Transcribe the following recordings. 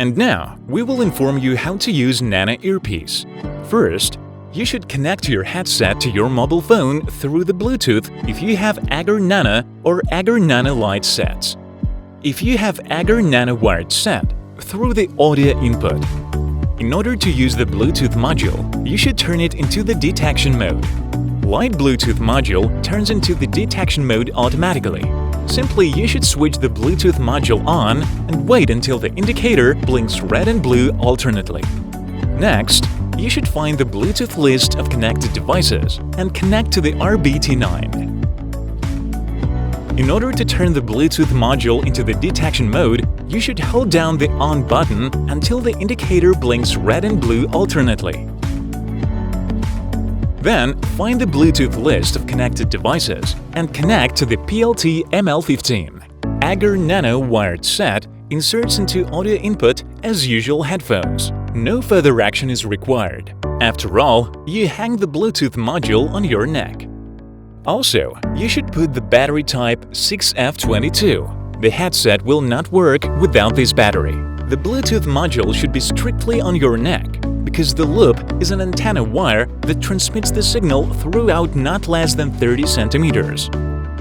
And now, we will inform you how to use Nano earpiece. First, you should connect your headset to your mobile phone through the Bluetooth if you have Agger Nano or Agger Nano Lite sets. If you have Agger Nano wired set, through the audio input. In order to use the Bluetooth module, you should turn it into the detection mode. Light Bluetooth module turns into the detection mode automatically. Simply, you should switch the Bluetooth module on and wait until the indicator blinks red and blue alternately. Next, you should find the Bluetooth list of connected devices and connect to the RBT9. In order to turn the Bluetooth module into the detection mode, you should hold down the on button until the indicator blinks red and blue alternately. Then, find the Bluetooth list of connected devices and connect to the PLT ML15. Agger Nano wired set inserts into audio input as usual headphones. No further action is required. After all, you hang the Bluetooth module on your neck. Also, you should put the battery type 6F22. The headset will not work without this battery. The Bluetooth module should be strictly on your neck, because the loop is an antenna wire that transmits the signal throughout not less than 30 centimeters.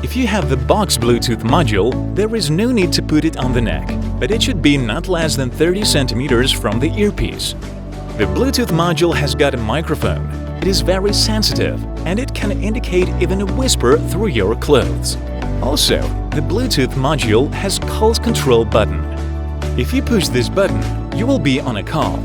If you have the box Bluetooth module, there is no need to put it on the neck, but it should be not less than 30 centimeters from the earpiece. The Bluetooth module has got a microphone. It is very sensitive, and it can indicate even a whisper through your clothes. Also, the Bluetooth module has call control button. If you push this button, you will be on a call.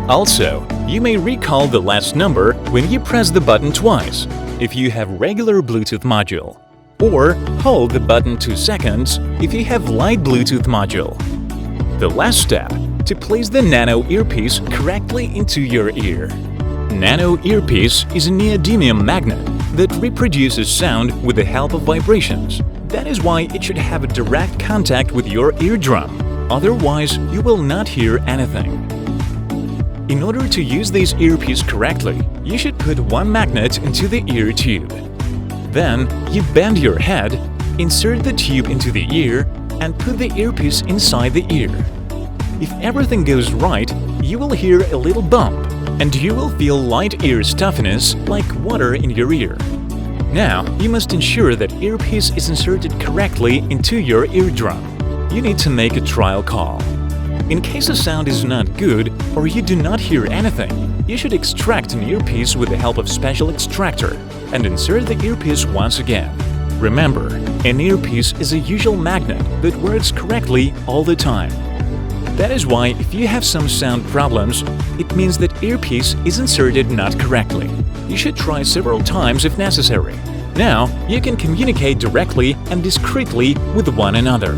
Also, you may recall the last number when you press the button twice, if you have regular Bluetooth module. Or hold the button 2 seconds if you have light Bluetooth module. The last step, to place the Nano earpiece correctly into your ear. Nano earpiece is a neodymium magnet that reproduces sound with the help of vibrations. That is why it should have a direct contact with your eardrum, otherwise you will not hear anything. In order to use this earpiece correctly, you should put one magnet into the ear tube. Then, you bend your head, insert the tube into the ear, and put the earpiece inside the ear. If everything goes right, you will hear a little bump, and you will feel light ear stuffiness like water in your ear. Now, you must ensure that earpiece is inserted correctly into your eardrum. You need to make a trial call. In case the sound is not good or you do not hear anything, you should extract an earpiece with the help of special extractor and insert the earpiece once again. Remember, an earpiece is a usual magnet that works correctly all the time. That is why if you have some sound problems, it means that earpiece is inserted not correctly. You should try several times if necessary. Now, you can communicate directly and discreetly with one another.